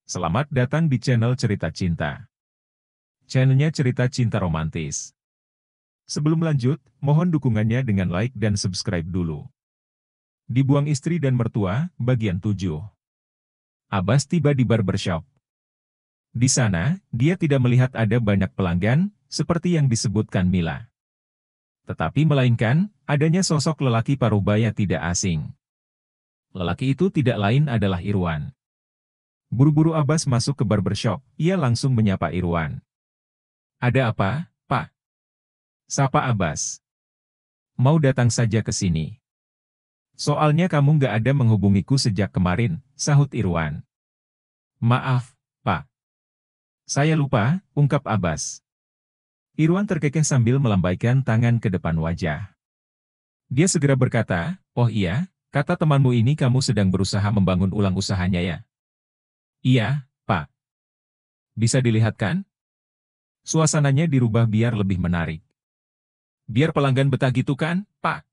Selamat datang di channel Cerita Cinta. Channelnya cerita cinta romantis. Sebelum lanjut, mohon dukungannya dengan like dan subscribe dulu. Dibuang istri dan mertua, bagian 7. Abbas tiba di barbershop. Di sana, dia tidak melihat ada banyak pelanggan, seperti yang disebutkan Mila. Tetapi melainkan, adanya sosok lelaki parubaya tidak asing. Lelaki itu tidak lain adalah Irwan. Buru-buru Abbas masuk ke barbershop, ia langsung menyapa Irwan. "Ada apa, Pak?" Sapa Abbas. "Mau datang saja ke sini. Soalnya kamu nggak ada menghubungiku sejak kemarin," sahut Irwan. "Maaf, Pak. Saya lupa," ungkap Abbas. Irwan terkekeh sambil melambaikan tangan ke depan wajah. Dia segera berkata, "Oh iya, kata temanmu ini kamu sedang berusaha membangun ulang usahanya ya?" "Iya, Pak. Bisa dilihat kan? Suasananya dirubah biar lebih menarik. Biar pelanggan betah gitu kan, Pak?"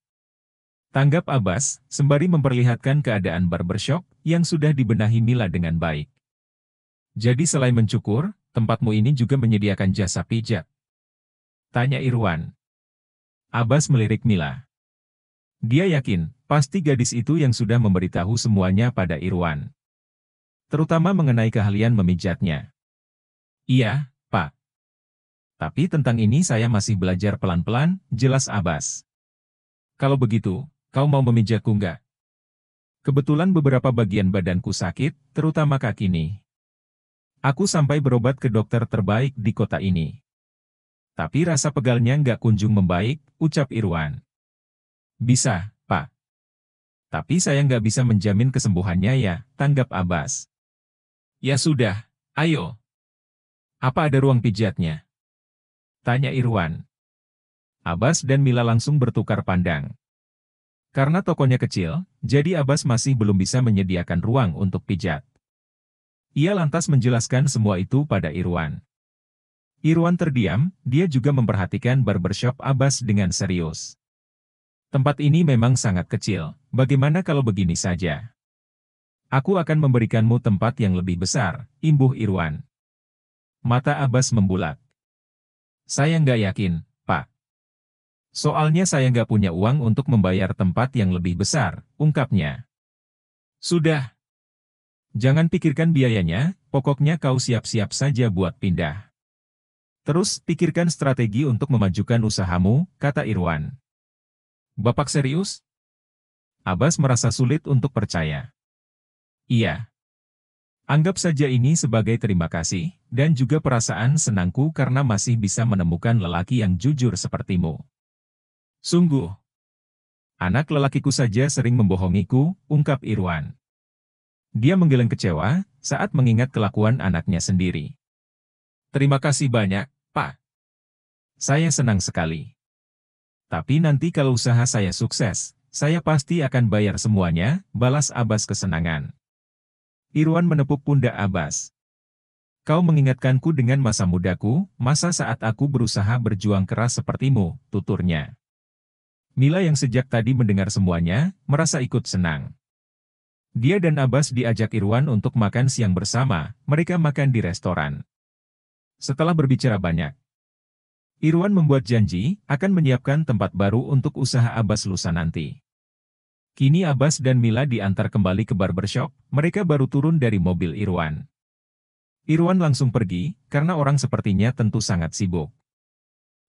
Tanggap Abbas, sembari memperlihatkan keadaan barbershop yang sudah dibenahi Mila dengan baik. "Jadi selain mencukur, tempatmu ini juga menyediakan jasa pijat?" tanya Irwan. Abbas melirik Mila. Dia yakin, pasti gadis itu yang sudah memberitahu semuanya pada Irwan. Terutama mengenai keahlian memijatnya. "Iya, Pak. Tapi tentang ini saya masih belajar pelan-pelan," jelas Abbas. "Kalau begitu, kau mau memijatku nggak? Kebetulan beberapa bagian badanku sakit, terutama kaki nih. Aku sampai berobat ke dokter terbaik di kota ini. Tapi rasa pegalnya nggak kunjung membaik," ucap Irwan. "Bisa, Pak. Tapi saya nggak bisa menjamin kesembuhannya ya," tanggap Abbas. "Ya sudah, ayo. Apa ada ruang pijatnya?" tanya Irwan. Abbas dan Mila langsung bertukar pandang. Karena tokonya kecil, jadi Abbas masih belum bisa menyediakan ruang untuk pijat. Ia lantas menjelaskan semua itu pada Irwan. Irwan terdiam, dia juga memperhatikan barbershop Abbas dengan serius. "Tempat ini memang sangat kecil, bagaimana kalau begini saja? Aku akan memberikanmu tempat yang lebih besar," imbuh Irwan. Mata Abbas membulat. "Saya nggak yakin, Pak. Soalnya saya nggak punya uang untuk membayar tempat yang lebih besar," ungkapnya. "Sudah. Jangan pikirkan biayanya, pokoknya kau siap-siap saja buat pindah. Terus pikirkan strategi untuk memajukan usahamu," kata Irwan. "Bapak serius?" Abbas merasa sulit untuk percaya. "Iya. Anggap saja ini sebagai terima kasih, dan juga perasaan senangku karena masih bisa menemukan lelaki yang jujur sepertimu. Sungguh. Anak lelakiku saja sering membohongiku," ungkap Irwan. Dia menggeleng kecewa saat mengingat kelakuan anaknya sendiri. "Terima kasih banyak, Pak. Saya senang sekali. Tapi nanti kalau usaha saya sukses, saya pasti akan bayar semuanya," balas Abbas kesenangan. Irwan menepuk pundak Abbas. "Kau mengingatkanku dengan masa mudaku, masa saat aku berusaha berjuang keras sepertimu," tuturnya. Mila yang sejak tadi mendengar semuanya, merasa ikut senang. Dia dan Abbas diajak Irwan untuk makan siang bersama, mereka makan di restoran. Setelah berbicara banyak, Irwan membuat janji akan menyiapkan tempat baru untuk usaha Abbas lusa nanti. Kini Abbas dan Mila diantar kembali ke barbershop, mereka baru turun dari mobil Irwan. Irwan langsung pergi, karena orang sepertinya tentu sangat sibuk.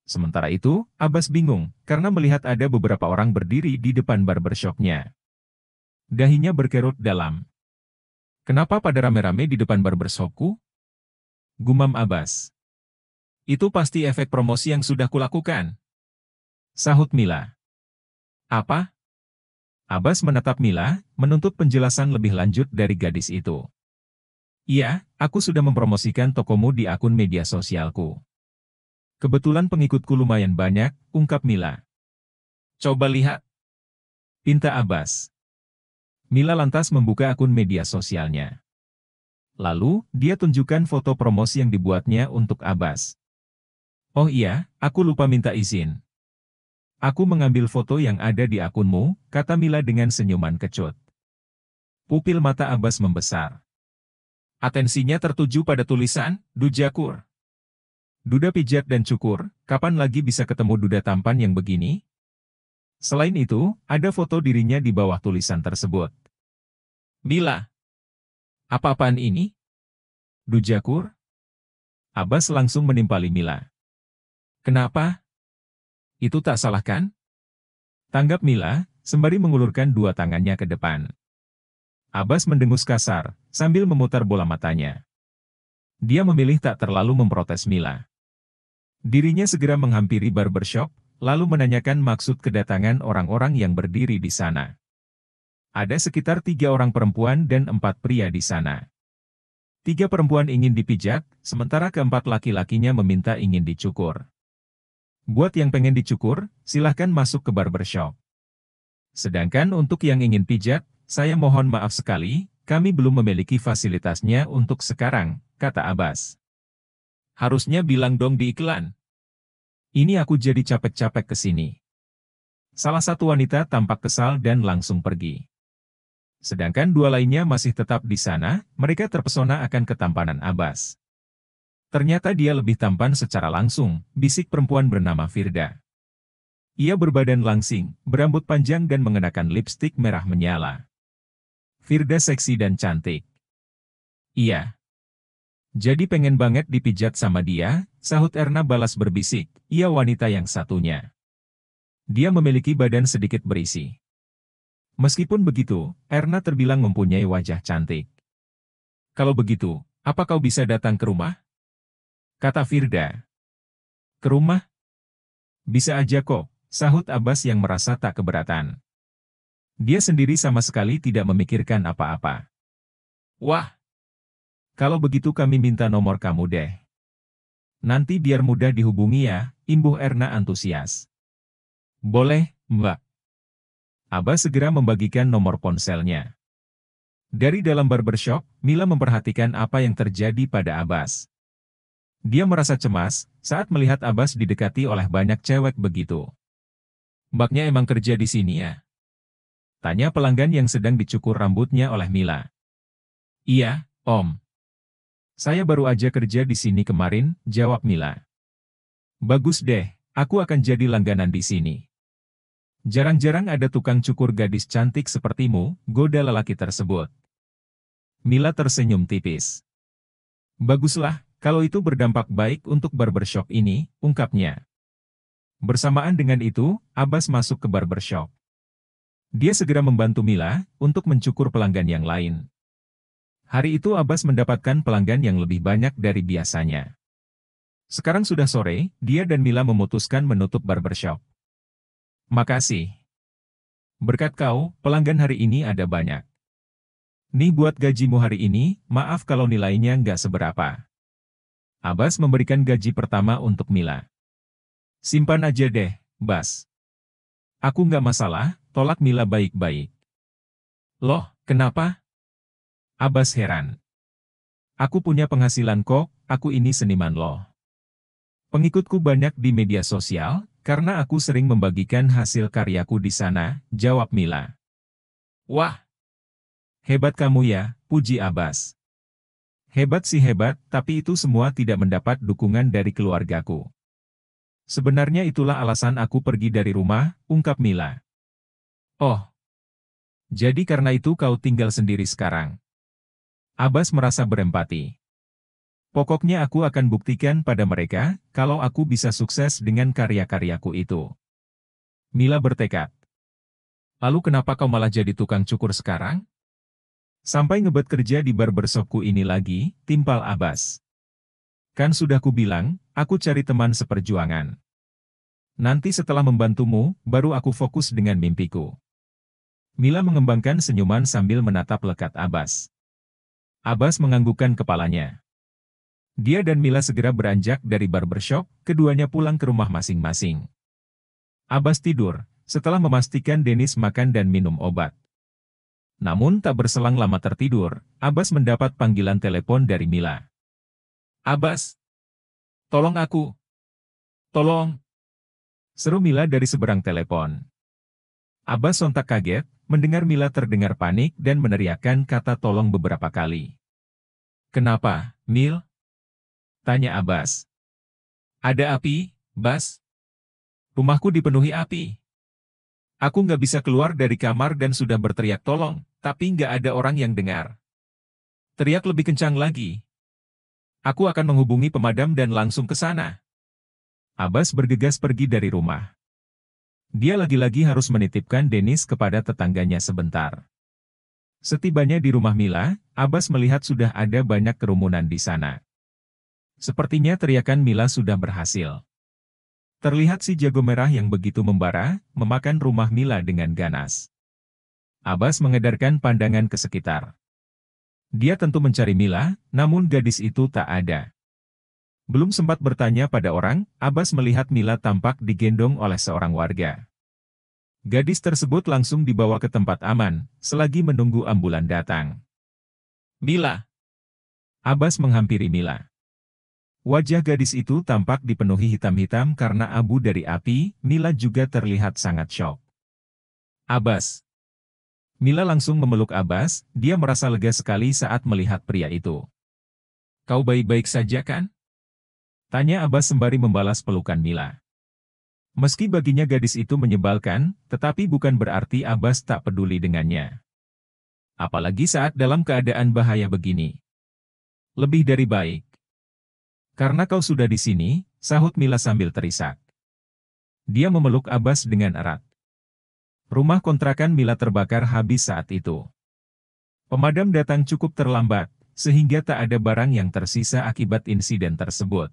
Sementara itu, Abbas bingung, karena melihat ada beberapa orang berdiri di depan barbershopnya. Dahinya berkerut dalam. "Kenapa pada rame-rame di depan barbershopku?" gumam Abbas. "Itu pasti efek promosi yang sudah kulakukan," sahut Mila. "Apa?" Abbas menatap Mila, menuntut penjelasan lebih lanjut dari gadis itu. "Iya, aku sudah mempromosikan tokomu di akun media sosialku. Kebetulan pengikutku lumayan banyak," ungkap Mila. "Coba lihat," pinta Abbas. Mila lantas membuka akun media sosialnya. Lalu, dia tunjukkan foto promosi yang dibuatnya untuk Abbas. "Oh iya, aku lupa minta izin. Aku mengambil foto yang ada di akunmu," kata Mila dengan senyuman kecut. Pupil mata Abbas membesar. Atensinya tertuju pada tulisan, Dujakur. Duda pijat dan cukur, kapan lagi bisa ketemu duda tampan yang begini? Selain itu, ada foto dirinya di bawah tulisan tersebut. Mila. Apa-apaan ini? Dujakur? Abbas langsung menimpali Mila. Kenapa? Itu tak salah kan? Tanggap Mila, sembari mengulurkan dua tangannya ke depan. Abbas mendengus kasar, sambil memutar bola matanya. Dia memilih tak terlalu memprotes Mila. Dirinya segera menghampiri barbershop, lalu menanyakan maksud kedatangan orang-orang yang berdiri di sana. Ada sekitar 3 orang perempuan dan 4 pria di sana. 3 perempuan ingin dipijat, sementara keempat laki-lakinya meminta ingin dicukur. Buat yang pengen dicukur, silahkan masuk ke barbershop. Sedangkan untuk yang ingin pijat, saya mohon maaf sekali, kami belum memiliki fasilitasnya untuk sekarang, kata Abbas. Harusnya bilang dong di iklan. Ini aku jadi capek-capek ke sini. Salah satu wanita tampak kesal dan langsung pergi. Sedangkan 2 lainnya masih tetap di sana, mereka terpesona akan ketampanan Abbas. Ternyata dia lebih tampan secara langsung, bisik perempuan bernama Firda. Ia berbadan langsing, berambut panjang dan mengenakan lipstik merah menyala. Firda seksi dan cantik. Iya. Jadi pengen banget dipijat sama dia, sahut Erna balas berbisik, ia wanita yang satunya. Dia memiliki badan sedikit berisi. Meskipun begitu, Erna terbilang mempunyai wajah cantik. Kalau begitu, apa kau bisa datang ke rumah? Kata Firda. Ke rumah? Bisa aja kok, sahut Abbas yang merasa tak keberatan. Dia sendiri sama sekali tidak memikirkan apa-apa. Wah! Kalau begitu kami minta nomor kamu deh. Nanti biar mudah dihubungi ya, imbuh Erna antusias. Boleh, Mbak. Abbas segera membagikan nomor ponselnya. Dari dalam barbershop, Mila memperhatikan apa yang terjadi pada Abbas. Dia merasa cemas saat melihat Abbas didekati oleh banyak cewek begitu. Mbaknya emang kerja di sini ya? Tanya pelanggan yang sedang dicukur rambutnya oleh Mila. Iya, Om. Saya baru aja kerja di sini kemarin, jawab Mila. Bagus deh, aku akan jadi langganan di sini. Jarang-jarang ada tukang cukur gadis cantik sepertimu, goda lelaki tersebut. Mila tersenyum tipis. Baguslah, kalau itu berdampak baik untuk barbershop ini, ungkapnya. Bersamaan dengan itu, Abbas masuk ke barbershop. Dia segera membantu Mila untuk mencukur pelanggan yang lain. Hari itu Abbas mendapatkan pelanggan yang lebih banyak dari biasanya. Sekarang sudah sore, dia dan Mila memutuskan menutup barbershop. Makasih. Berkat kau, pelanggan hari ini ada banyak. Nih buat gajimu hari ini, maaf kalau nilainya nggak seberapa. Abbas memberikan gaji pertama untuk Mila. Simpan aja deh, Bas. Aku nggak masalah, tolak Mila baik-baik. Loh, kenapa? Abbas heran. Aku punya penghasilan kok, aku ini seniman loh. Pengikutku banyak di media sosial, karena aku sering membagikan hasil karyaku di sana, jawab Mila. Wah! Hebat kamu ya, puji Abbas. Hebat sih hebat, tapi itu semua tidak mendapat dukungan dari keluargaku. Sebenarnya itulah alasan aku pergi dari rumah, ungkap Mila. Oh. Jadi karena itu kau tinggal sendiri sekarang. Abbas merasa berempati. Pokoknya aku akan buktikan pada mereka, kalau aku bisa sukses dengan karya-karyaku itu. Mila bertekad. Lalu kenapa kau malah jadi tukang cukur sekarang? Sampai ngebet kerja di barbershopku ini lagi, timpal Abbas. Kan sudah kubilang, aku cari teman seperjuangan. Nanti setelah membantumu, baru aku fokus dengan mimpiku. Mila mengembangkan senyuman sambil menatap lekat Abbas. Abbas menganggukkan kepalanya. Dia dan Mila segera beranjak dari barbershop, keduanya pulang ke rumah masing-masing. Abbas tidur, setelah memastikan Dennis makan dan minum obat. Namun tak berselang lama tertidur, Abbas mendapat panggilan telepon dari Mila. Abbas! Tolong aku! Tolong! Seru Mila dari seberang telepon. Abbas sontak kaget, mendengar Mila terdengar panik dan meneriakkan kata tolong beberapa kali. Kenapa, Mil? Tanya Abbas. Ada api, Bas? Rumahku dipenuhi api. Aku nggak bisa keluar dari kamar dan sudah berteriak tolong, tapi nggak ada orang yang dengar. Teriak lebih kencang lagi. Aku akan menghubungi pemadam dan langsung ke sana. Abbas bergegas pergi dari rumah. Dia lagi-lagi harus menitipkan Dennis kepada tetangganya sebentar. Setibanya di rumah Mila, Abbas melihat sudah ada banyak kerumunan di sana. Sepertinya teriakan Mila sudah berhasil. Terlihat si jago merah yang begitu membara, memakan rumah Mila dengan ganas. Abbas mengedarkan pandangan ke sekitar. Dia tentu mencari Mila, namun gadis itu tak ada. Belum sempat bertanya pada orang, Abbas melihat Mila tampak digendong oleh seorang warga. Gadis tersebut langsung dibawa ke tempat aman, selagi menunggu ambulan datang. Mila. Abbas menghampiri Mila. Wajah gadis itu tampak dipenuhi hitam-hitam karena abu dari api. Mila juga terlihat sangat syok. Abbas. Mila langsung memeluk Abbas, dia merasa lega sekali saat melihat pria itu. Kau baik-baik saja kan? Tanya Abbas sembari membalas pelukan Mila. Meski baginya gadis itu menyebalkan, tetapi bukan berarti Abbas tak peduli dengannya. Apalagi saat dalam keadaan bahaya begini. Lebih dari baik. Karena kau sudah di sini, sahut Mila sambil terisak. Dia memeluk Abbas dengan erat. Rumah kontrakan Mila terbakar habis saat itu. Pemadam datang cukup terlambat, sehingga tak ada barang yang tersisa akibat insiden tersebut.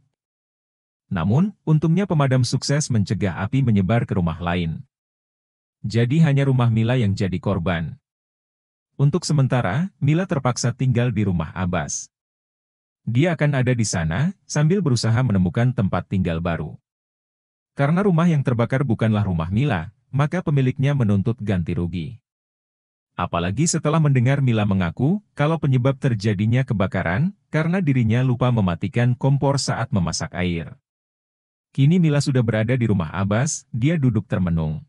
Namun, untungnya pemadam sukses mencegah api menyebar ke rumah lain. Jadi hanya rumah Mila yang jadi korban. Untuk sementara, Mila terpaksa tinggal di rumah Abbas. Dia akan ada di sana, sambil berusaha menemukan tempat tinggal baru. Karena rumah yang terbakar bukanlah rumah Mila, maka pemiliknya menuntut ganti rugi. Apalagi setelah mendengar Mila mengaku, kalau penyebab terjadinya kebakaran, karena dirinya lupa mematikan kompor saat memasak air. Kini Mila sudah berada di rumah Abbas, dia duduk termenung.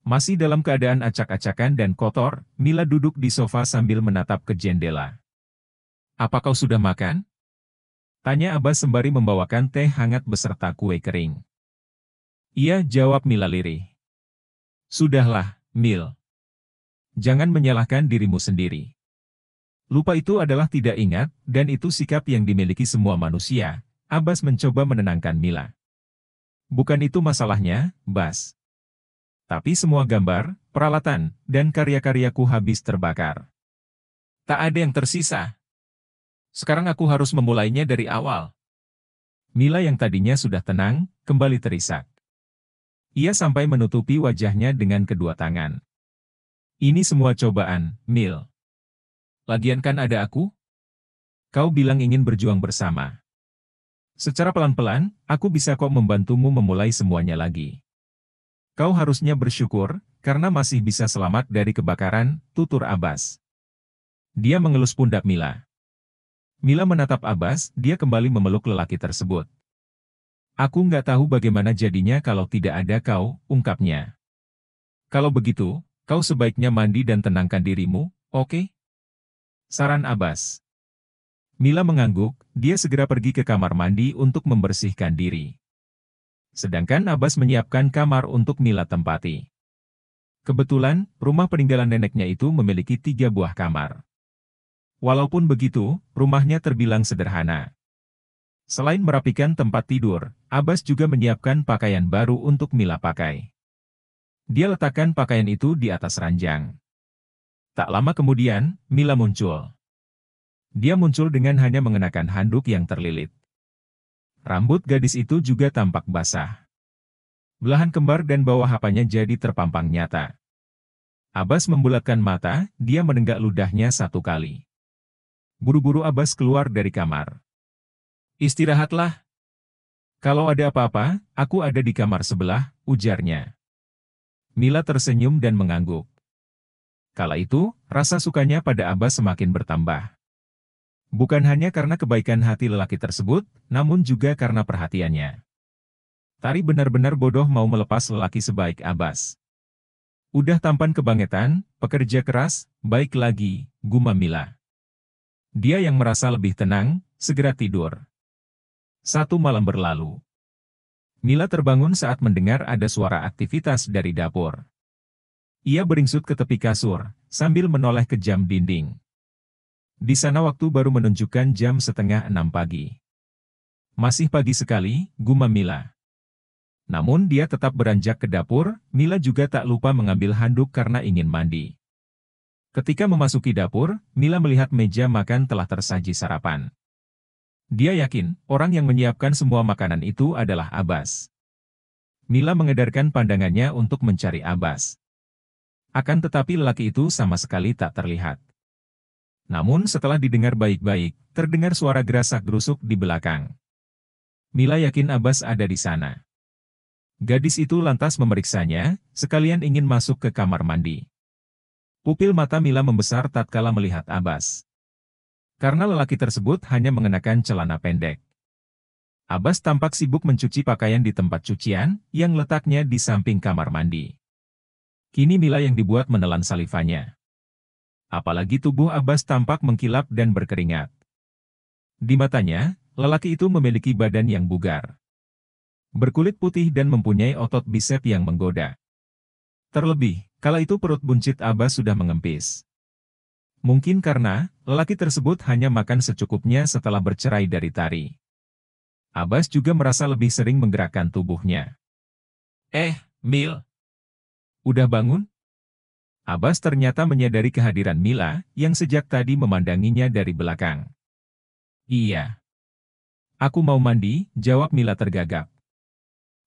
Masih dalam keadaan acak-acakan dan kotor, Mila duduk di sofa sambil menatap ke jendela. Apa kau sudah makan? Tanya Abbas sembari membawakan teh hangat beserta kue kering. Iya, jawab Mila lirih. Sudahlah, Mil. Jangan menyalahkan dirimu sendiri. Lupa itu adalah tidak ingat, dan itu sikap yang dimiliki semua manusia. Abbas mencoba menenangkan Mila. Bukan itu masalahnya, Bas. Tapi semua gambar, peralatan, dan karya-karyaku habis terbakar. Tak ada yang tersisa. Sekarang aku harus memulainya dari awal. Mila yang tadinya sudah tenang, kembali terisak. Ia sampai menutupi wajahnya dengan kedua tangan. Ini semua cobaan, Mil. Lagian kan ada aku? Kau bilang ingin berjuang bersama. Secara pelan-pelan, aku bisa kok membantumu memulai semuanya lagi. Kau harusnya bersyukur, karena masih bisa selamat dari kebakaran, tutur Abbas. Dia mengelus pundak Mila. Mila menatap Abbas, dia kembali memeluk lelaki tersebut. Aku nggak tahu bagaimana jadinya kalau tidak ada kau, ungkapnya. Kalau begitu, kau sebaiknya mandi dan tenangkan dirimu, oke? Saran Abbas. Mila mengangguk, dia segera pergi ke kamar mandi untuk membersihkan diri. Sedangkan Abbas menyiapkan kamar untuk Mila tempati. Kebetulan, rumah peninggalan neneknya itu memiliki 3 buah kamar. Walaupun begitu, rumahnya terbilang sederhana. Selain merapikan tempat tidur, Abbas juga menyiapkan pakaian baru untuk Mila pakai. Dia letakkan pakaian itu di atas ranjang. Tak lama kemudian, Mila muncul. Dia muncul dengan hanya mengenakan handuk yang terlilit. Rambut gadis itu juga tampak basah. Belahan kembar dan bawah hapanya jadi terpampang nyata. Abbas membulatkan mata, dia menenggak ludahnya 1 kali. Buru-buru Abbas keluar dari kamar. Istirahatlah. Kalau ada apa-apa, aku ada di kamar sebelah, ujarnya. Mila tersenyum dan mengangguk. Kala itu, rasa sukanya pada Abbas semakin bertambah. Bukan hanya karena kebaikan hati lelaki tersebut, namun juga karena perhatiannya. Tari benar-benar bodoh mau melepas lelaki sebaik Abbas. Udah tampan kebangetan, pekerja keras, baik lagi, gumam Mila. Dia yang merasa lebih tenang, segera tidur. Satu malam berlalu. Mila terbangun saat mendengar ada suara aktivitas dari dapur. Ia beringsut ke tepi kasur, sambil menoleh ke jam dinding. Di sana waktu baru menunjukkan jam 5:30 pagi. Masih pagi sekali, gumam Mila. Namun dia tetap beranjak ke dapur. Mila juga tak lupa mengambil handuk karena ingin mandi. Ketika memasuki dapur, Mila melihat meja makan telah tersaji sarapan. Dia yakin, orang yang menyiapkan semua makanan itu adalah Abbas. Mila mengedarkan pandangannya untuk mencari Abbas. Akan tetapi lelaki itu sama sekali tak terlihat. Namun setelah didengar baik-baik, terdengar suara gerasak-gerusuk di belakang. Mila yakin Abbas ada di sana. Gadis itu lantas memeriksanya, sekalian ingin masuk ke kamar mandi. Pupil mata Mila membesar tatkala melihat Abbas. Karena lelaki tersebut hanya mengenakan celana pendek. Abbas tampak sibuk mencuci pakaian di tempat cucian, yang letaknya di samping kamar mandi. Kini Mila yang dibuat menelan salivanya. Apalagi tubuh Abbas tampak mengkilap dan berkeringat. Di matanya, lelaki itu memiliki badan yang bugar. Berkulit putih dan mempunyai otot bisep yang menggoda. Terlebih, kala itu perut buncit Abbas sudah mengempis. Mungkin karena, lelaki tersebut hanya makan secukupnya setelah bercerai dari Tari. Abbas juga merasa lebih sering menggerakkan tubuhnya. Mil. Udah bangun? Abbas ternyata menyadari kehadiran Mila, yang sejak tadi memandanginya dari belakang. Iya. Aku mau mandi, jawab Mila tergagap.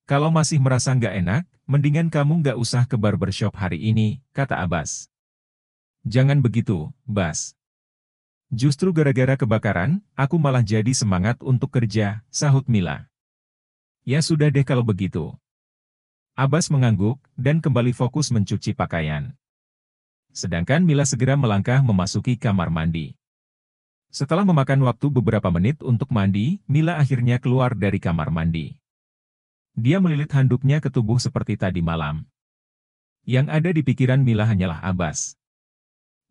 Kalau masih merasa nggak enak, mendingan kamu nggak usah ke barbershop hari ini, kata Abbas. Jangan begitu, Bas. Justru gara-gara kebakaran, aku malah jadi semangat untuk kerja, sahut Mila. Ya sudah deh kalau begitu. Abbas mengangguk, dan kembali fokus mencuci pakaian. Sedangkan Mila segera melangkah memasuki kamar mandi. Setelah memakan waktu beberapa menit untuk mandi, Mila akhirnya keluar dari kamar mandi. Dia melilit handuknya ke tubuh seperti tadi malam. Yang ada di pikiran Mila hanyalah Abbas.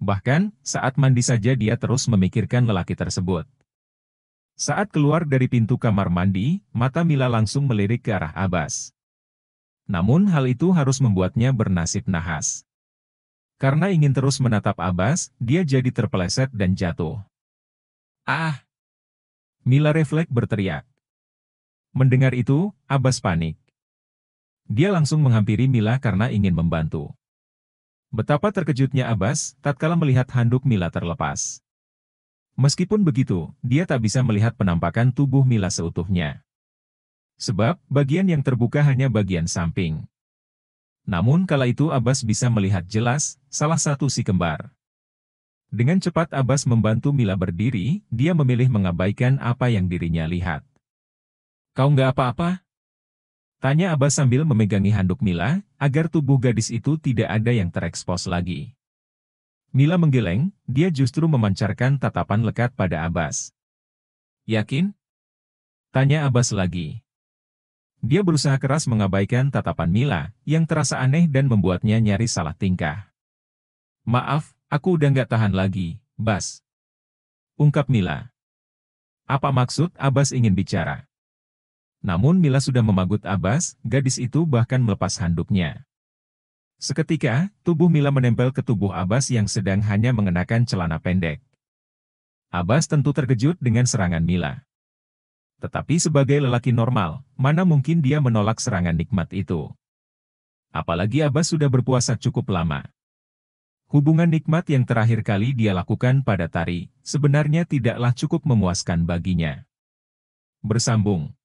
Bahkan, saat mandi saja dia terus memikirkan lelaki tersebut. Saat keluar dari pintu kamar mandi, mata Mila langsung melirik ke arah Abbas. Namun hal itu harus membuatnya bernasib nahas. Karena ingin terus menatap Abbas, dia jadi terpeleset dan jatuh. Ah! Mila refleks berteriak. Mendengar itu, Abbas panik. Dia langsung menghampiri Mila karena ingin membantu. Betapa terkejutnya Abbas, tatkala melihat handuk Mila terlepas. Meskipun begitu, dia tak bisa melihat penampakan tubuh Mila seutuhnya. Sebab, bagian yang terbuka hanya bagian samping. Namun kala itu Abbas bisa melihat jelas, salah satu si kembar. Dengan cepat Abbas membantu Mila berdiri, dia memilih mengabaikan apa yang dirinya lihat. Kau nggak apa-apa? Tanya Abbas sambil memegangi handuk Mila, agar tubuh gadis itu tidak ada yang terekspos lagi. Mila menggeleng, dia justru memancarkan tatapan lekat pada Abbas. Yakin? Tanya Abbas lagi. Dia berusaha keras mengabaikan tatapan Mila, yang terasa aneh dan membuatnya nyaris salah tingkah. Maaf, aku udah nggak tahan lagi, Bas. Ungkap Mila. Apa maksud Abbas ingin bicara? Namun Mila sudah memagut Abbas, gadis itu bahkan melepas handuknya. Seketika, tubuh Mila menempel ke tubuh Abbas yang sedang hanya mengenakan celana pendek. Abbas tentu terkejut dengan serangan Mila. Tetapi sebagai lelaki normal, mana mungkin dia menolak serangan nikmat itu. Apalagi Abbas sudah berpuasa cukup lama. Hubungan nikmat yang terakhir kali dia lakukan pada Tari, sebenarnya tidaklah cukup memuaskan baginya. Bersambung.